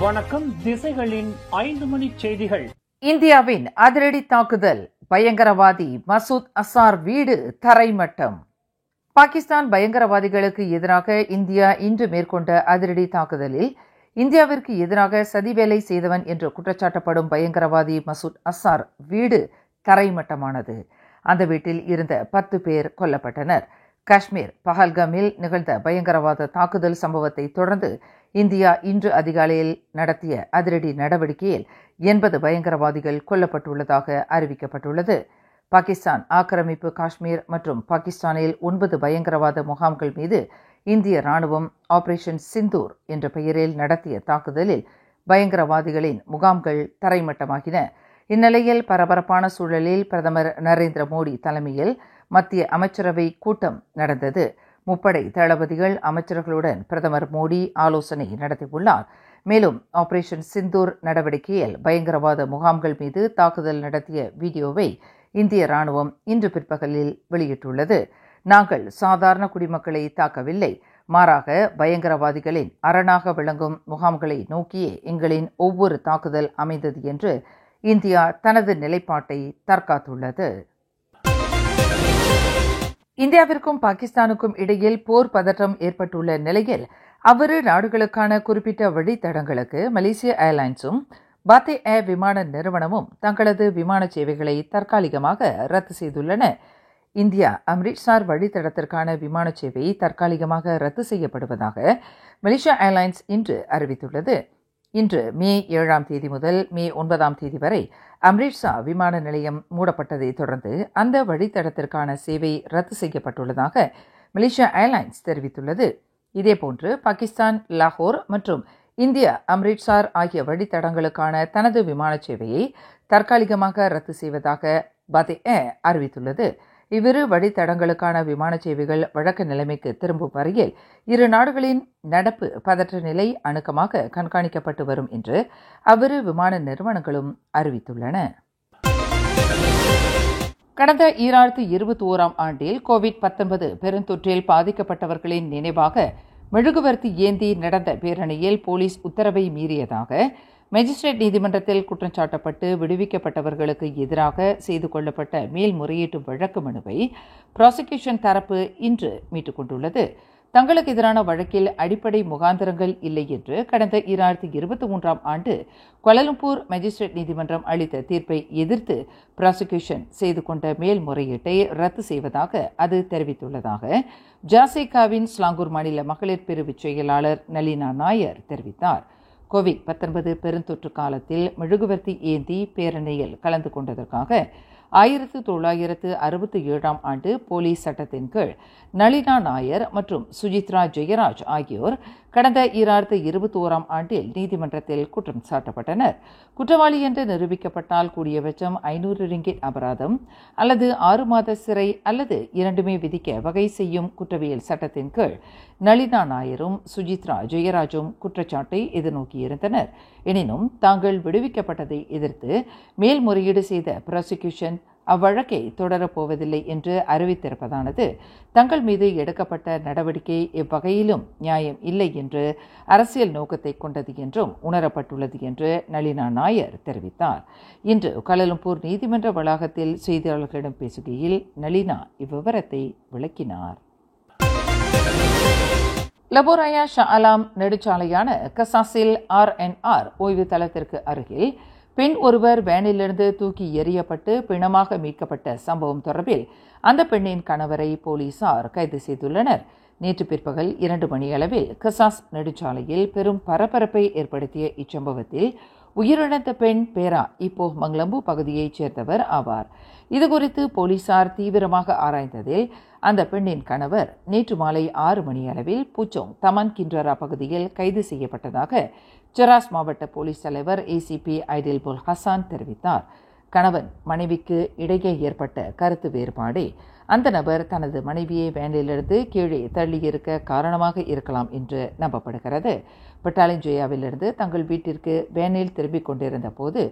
வணக்கம். திசைகளின் 5 மணி செய்திகள். இந்தியாவின் அதிரடி தாக்குதல், பயங்கரவாதி மசூத் அசார் வீடு தரைமட்டம். பாகிஸ்தான் பயங்கரவாதிகளுக்கு எதிராக இந்தியா இன்று மேற்கொண்ட அதிரடி தாக்குதலில் இந்தியாவிற்கு எதிராக சதிவேலை செய்தவன் என்று குற்றச்சாட்டப்படும் பயங்கரவாதி மசூத் அசார் வீடு தரைமட்டமானது. அந்த வீட்டில் இருந்த 10 பேர் கொல்லப்பட்டனர். காஷ்மீர் பஹல்காமில் நிகழ்ந்த பயங்கரவாத தாக்குதல் சம்பவத்தை தொடர்ந்து இந்தியா இன்று அதிகாலையில் நடத்திய அதிரடி நடவடிக்கையில் 80 பயங்கரவாதிகள் கொல்லப்பட்டுள்ளதாக அறிவிக்கப்பட்டுள்ளது. பாகிஸ்தான் ஆக்கிரமிப்பு காஷ்மீர் மற்றும் பாகிஸ்தானில் 9 பயங்கரவாத முகாம்கள் மீது இந்திய ராணுவம் ஆபரேஷன் சிந்தூர் என்ற பெயரில் நடத்திய தாக்குதலில் பயங்கரவாதிகளின் முகாம்கள் தரைமட்டமாகின. இந்நிலையில் பரபரப்பான சூழலில் பிரதமர் நரேந்திர மோடி தலைமையில் மத்திய அமைச்சரவை கூட்டம் நடந்தது. முப்படை தளபதிகள் அமைச்சர்களுடன் பிரதமர் மோடி ஆலோசனை நடத்தியுள்ளார். மேலும் ஆபரேஷன் சிந்தூர் நடவடிக்கையில் பயங்கரவாத முகாம்கள் மீது தாக்குதல் நடத்திய வீடியோவை இந்திய ராணுவம் இன்று பிற்பகலில் வெளியிட்டுள்ளது. நாங்கள் சாதாரண குடிமக்களை தாக்கவில்லை, மாறாக பயங்கரவாதிகளின் அரணாக விளங்கும் முகாம்களை நோக்கியே எங்களின் ஒவ்வொரு தாக்குதல் அமைந்தது என்று இந்தியா தனது நிலைப்பாட்டை தற்காத்துள்ளது. இந்தியாவிற்கும் பாகிஸ்தானுக்கும் இடையில் போர் பதற்றம் ஏற்பட்டுள்ள நிலையில் அவ்விரு நாடுகளுக்கான குறிப்பிட்ட வழித்தடங்களுக்கு மலேசிய ஏர்லைன்ஸும் பாத்தே ஏர் விமான நிறுவனமும் தங்களது விமான சேவைகளை தற்காலிகமாக ரத்து செய்துள்ளன. இந்தியா அம்ரிட்சர் வழித்தடத்திற்கான விமான சேவை தற்காலிகமாக ரத்து செய்யப்படுவதாக மலேசியா ஏர்லைன்ஸ் இன்று அறிவித்துள்ளது. இன்று மே 7ஆம் தேதி முதல் மே 9ஆம் தேதி வரை அம்ரிட்சர் விமான நிலையம் மூடப்பட்டதை தொடர்ந்து அந்த வழித்தடத்திற்கான சேவை ரத்து செய்யப்பட்டுள்ளதாக மலேசியா ஏர்லைன்ஸ் தெரிவித்துள்ளது. இதேபோன்று பாகிஸ்தான் லாகூர் மற்றும் இந்தியா அம்ரிட்சர் ஆகிய வழித்தடங்களுக்கான தனது விமான சேவையை தற்காலிகமாக ரத்து செய்வதாக பாத்தே ஏர் அறிவித்துள்ளது. இவ்விரு வழித்தடங்களுக்கான விமான சேவைகள் வழக்க நிலைமைக்கு திரும்பும் வரையில் இரு நாடுகளின் நடப்பு பதற்ற நிலை அணுக்கமாக கண்காணிக்கப்பட்டு வரும் என்று அவ்விரு விமான நிறுவனங்களும் அறிவித்துள்ளன. கடந்த 2021ஆம் ஆண்டில் கோவிட்-19 பெருந்தொற்றில் பாதிக்கப்பட்டவர்களின் நினைவாக மெழுகுவர்த்தி ஏந்தி நடந்த பேரணியில் போலீஸ் உத்தரவை மீறியதாக மேஜிஸ்ட்ரேட் நீதிமன்றத்தில் குற்றம் சாட்டப்பட்டு விடுவிக்கப்பட்டவர்களுக்கு எதிராக செய்து கொள்ளப்பட்ட மேல்முறையீட்டு வழக்கு மனுவை ப்ராசிக்யூஷன் தரப்பு இன்று மீட்டுக் கொண்டுள்ளது. தங்களுக்கு எதிரான வழக்கில் அடிப்படை முகாந்திரங்கள் இல்லை என்று கடந்த 2023ஆம் ஆண்டு கோலாலம்பூர் மேஜிஸ்ட்ரேட் நீதிமன்றம் அளித்த தீர்ப்பை எதிர்த்து ப்ராசிக்யூஷன் செய்து கொண்ட மேல்முறையீட்டை ரத்து செய்வதாக அது தெரிவித்துள்ளதாக ஜாசேகாவின் ஸ்லாங்கூர் மாநில மகளிர் பிரிவு செயலாளர் நளினா நாயர் தெரிவித்தார். கோவிட்-19 பெருந்தொற்று காலத்தில் மெழுகுவர்த்தி ஏந்தி பேரணியில் கலந்து கொண்டதற்காக 1967ஆம் ஆண்டு போலீஸ் சட்டத்தின் கீழ் நளினா நாயர் மற்றும் சுஜித்ரா ஜெயராஜ் ஆகியோர் கடந்த 2021ஆம் ஆண்டில் நீதிமன்றத்தில் குற்றம் சாட்டப்பட்டனர். குற்றவாளி என்று நிரூபிக்கப்பட்டால் கூடியபட்சம் 500 ரிங்கிட் அபராதம் அல்லது 6 மாத சிறை அல்லது இரண்டுமே விதிக்க வகை செய்யும் குற்றவியல் சட்டத்தின் கீழ் நளினா நாயரும் சுஜித்ரா ஜெயராஜும் குற்றச்சாட்டை எதிர்நோக்கியிருந்தனர். எனினும் தாங்கள் விடுவிக்கப்பட்டதை எதிர்த்து மேல்முறையீடு செய்த ப்ராசிக்யூஷன் அவ்வழக்கை தொடரப்போவதில்லை என்று அறிவித்திருப்பதானது தங்கள் மீது எடுக்கப்பட்ட நடவடிக்கை எவ்வகையிலும் நியாயம் இல்லை என்று அரசியல் நோக்கத்தை கொண்டது என்றும் உணரப்பட்டுள்ளது என்று நளினா நாயர் தெரிவித்தார். இன்று கோலாலம்பூர் நீதிமன்ற வளாகத்தில் செய்தியாளர்களிடம் பேசுகையில் நளினா இவ்விவரத்தை விளக்கினார். லபோராயா ஷா அலாம் நெடுஞ்சாலையான கசாஸில் RNR ஓய்வு தளத்திற்கு அருகில் பெண் ஒருவர் வேனிலிருந்து தூக்கி எறியப்பட்டு பிணமாக மீட்கப்பட்ட சம்பவம் தொடர்பில் அந்த பெண்ணின் கணவரை போலீசார் கைது செய்துள்ளனர். நேற்று பிற்பகல் 2 மணியளவில் கசாஸ் நெடுஞ்சாலையில் பெரும் பரபரப்பை ஏற்படுத்திய இச்சம்பவத்தில் உயிரிழந்த பெண் பேரா இப்போ மங்களம்பு பகுதியைச் சேர்ந்தவர் ஆவார். இதுகுறித்து போலீசார் தீவிரமாக ஆராய்ந்ததில் அந்த பெண்ணின் கணவர் நேற்று மாலை 6 மணியளவில் பூச்சோங் தமன் கின்றரா பகுதியில் கைது செய்யப்பட்டதாக செராஸ் மாவட்ட போலீஸ் தலைவர் ACP ஐடில்புல் ஹசான் தெரிவித்தார். கணவன் மனைவிக்கு இடையே ஏற்பட்ட கருத்து வேறுபாடே அந்த நபர் தனது மனைவியை வேனிலிருந்து கீழே தள்ளியிருக்க காரணமாக இருக்கலாம் என்று நம்பப்படுகிறது. பட்டாலிஞ்சேயாவிலிருந்து தங்கள் வீட்டிற்கு வேனில் திரும்பிக் கொண்டிருந்த போது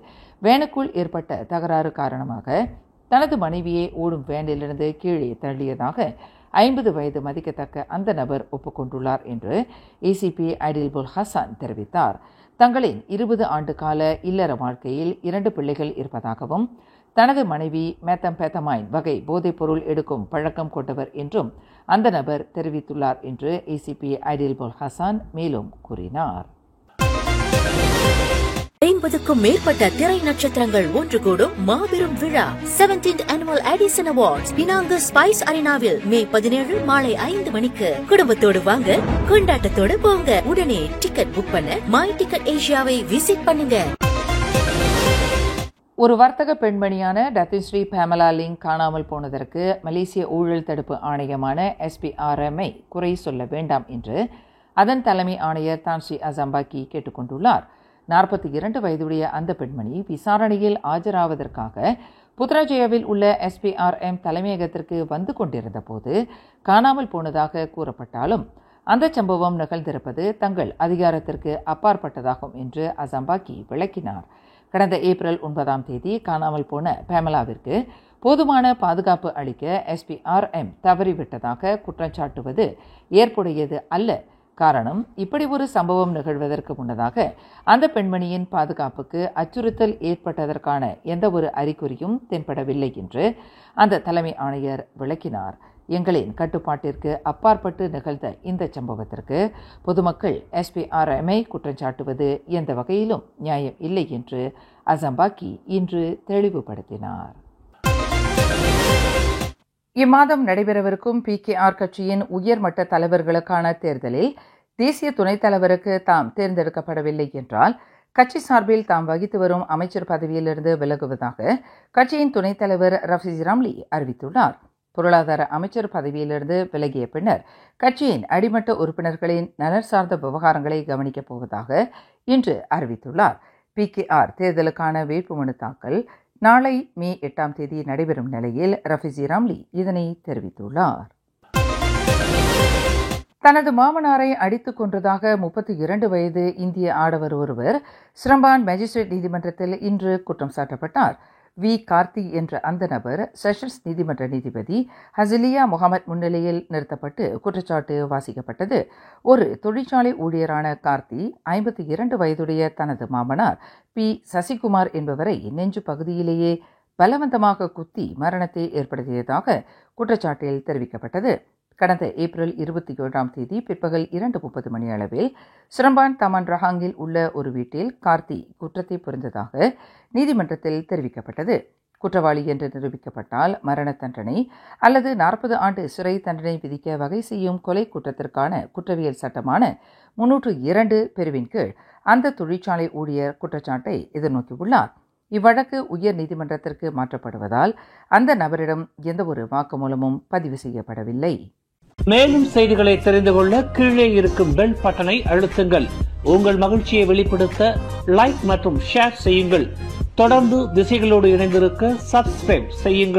வேனுக்குள் ஏற்பட்ட தகராறு காரணமாக தனது மனைவியை ஓடும் வேனிலிருந்து கீழே தள்ளியதாக 50 வயது மதிக்கத்தக்க அந்த நபர் ஒப்புக்கொண்டுள்ளார் என்று ACP ஐடில்புல் ஹசான் தெரிவித்தார். தங்களின் 20 ஆண்டு கால இல்லற வாழ்க்கையில் 2 பிள்ளைகள் இருப்பதாகவும் தனது மனைவி மெத்தம்பெத்தமைன் வகை போதைப்பொருள் எடுக்கும் பழக்கம் கொண்டவர் என்றும் அந்த நபர் தெரிவித்துள்ளார் என்று ஏசிபி ஐடில்புல் ஹசான் மேலும் கூறினார். 50க்கும் மேற்பட்ட திரை நட்சத்திரங்கள் ஒன்று கூடும் மாபெரும் விழா 17th Annual Edison Awards Penang spice அரினாவில் மே 17 மாலை 5 மணிக்கு. குடும்பத்தோடு வாங்க, கொண்டாட்டத்தோடு போங்க. உடனே டிக்கெட் புக் பண்ண மை டிக்கெட் ஏசியாவை விசிட் பண்ணுங்க. ஒரு வர்த்தக பெண்மணியான டத்திஸ்ரீ பேமலா லிங் காணாமல் போனதற்கு மலேசிய ஊழல் தடுப்பு ஆணையமான SPRM-ஐ குறை சொல்ல வேண்டாம் என்று அதன் தலைமை ஆணையர் தான் ஸ்ரீ அசம்பாக்கி கேட்டுக் கொண்டுள்ளார். 42 வயதுடைய அந்த பெண்மணி விசாரணையில் ஆஜராவதற்காக புத்ராஜயாவில் உள்ள SPRM தலைமையகத்திற்கு வந்து கொண்டிருந்த போது காணாமல் போனதாக கூறப்பட்டாலும் அந்த சம்பவம் நிகழ்ந்திருப்பது தங்கள் அதிகாரத்திற்கு அப்பாற்பட்டதாகும் என்று அசம்பாக்கி விளக்கினார். கடந்த ஏப்ரல் 9ஆம் தேதி காணாமல் போன பேமலாவிற்கு போதுமான பாதுகாப்பு அளிக்க SPRM தவறிவிட்டதாக குற்றஞ்சாட்டுவது ஏற்புடையது அல்ல. காரணம், இப்படி ஒரு சம்பவம் நிகழ்வதற்கு முன்னதாக அந்த பெண்மணியின் பாதுகாப்புக்கு அச்சுறுத்தல் ஏற்பட்டதற்கான எந்த ஒரு அறிகுறியும் தென்படவில்லை என்று அந்த தலைமை ஆணையர் விளக்கினார். எங்களின் கட்டுப்பாட்டிற்கு அப்பாற்பட்டு நிகழ்ந்த இந்த சம்பவத்திற்கு பொதுமக்கள் SPRM-ஐ குற்றஞ்சாட்டுவது எந்த வகையிலும் நியாயம் இல்லை என்று அசம்பாக்கி இன்று தெளிவுபடுத்தினார். இம்மாதம் நடைபெறவிருக்கும் PKR கட்சியின் உயர்மட்ட தலைவர்களுக்கான தேர்தலில் தேசிய துணைத் தலைவருக்கு தாம் தேர்ந்தெடுக்கப்படவில்லை என்றால் கட்சி சார்பில் தாம் வகித்து வரும் அமைச்சர் பதவியிலிருந்து விலகுவதாக கட்சியின் துணைத் தலைவர் ரஃபீஸ் ராம்லி அறிவித்துள்ளார். பொருளாதார அமைச்சர் பதவியிலிருந்து விலகிய பின்னர் கட்சியின் அடிமட்ட உறுப்பினர்களின் நலன் சார்ந்த விவகாரங்களை கவனிக்கப் போவதாக இன்று அறிவித்துள்ளார். PKR தேர்தலுக்கான வேட்புமனு தாக்கல் நாளை மே 8ஆம் தேதி நடைபெறும் நிலையில் ரஃபீஸ் ராம்லி இதனை தெரிவித்துள்ளார். தனது மாமனாரை அடித்துக் கொன்றதாக 32 வயது இந்திய ஆடவர் ஒருவர் ஸ்ரம்பான் மேஜிஸ்ட்ரேட் நீதிமன்றத்தில் இன்று குற்றம் சாட்டப்பட்டார். வி கார்த்தி என்ற அந்த நபர் செஷன்ஸ் நீதிமன்ற நீதிபதி ஹசிலியா முகமது முன்னிலையில் நிறுத்தப்பட்டு குற்றச்சாட்டு வாசிக்கப்பட்டது. ஒரு தொழிற்சாலை ஊழியரான கார்த்தி 52 வயதுடைய தனது மாமனார் பி சசிகுமார் என்பவரை நெஞ்சு பகுதியிலேயே பலவந்தமாக குத்தி மரணத்தை ஏற்படுத்தியதாக குற்றச்சாட்டில் தெரிவிக்கப்பட்டது. கடந்த ஏப்ரல் 27ஆம் தேதி பிற்பகல் 2:30 மணி அளவில் ஸ்ரம்பான் தமான் ரஹாங்கில் உள்ள ஒரு வீட்டில் கார்த்தி குற்றத்தை புரிந்ததாக நீதிமன்றத்தில் தெரிவிக்கப்பட்டது. குற்றவாளி என்று நிரூபிக்கப்பட்டால் மரண தண்டனை அல்லது 40 ஆண்டு சிறை தண்டனை விதிக்க வகை செய்யும் கொலை குற்றத்திற்கான குற்றவியல் சட்டமான 302 பிரிவின் கீழ் அந்த தொழிற்சாலை ஊழியர் குற்றச்சாட்டை எதிர்நோக்கியுள்ளார். இவ்வழக்கு உயர் நீதிமன்றத்திற்கு மாற்றப்படுவதால் அந்த நபரிடம் எந்தவொரு வாக்குமூலமும் பதிவு செய்யப்படவில்லை. மேலும் செய்திகளை தெரிந்து கொள்ள கீழே இருக்கும் பெல் பட்டனை அழுத்துங்கள். உங்கள் மகிழ்ச்சியை வெளிப்படுத்த லைக் மற்றும் ஷேர் செய்யுங்கள். தொடர்ந்து திசைகளோடு இணைந்திருக்க சப்ஸ்கிரைப் செய்யுங்கள்.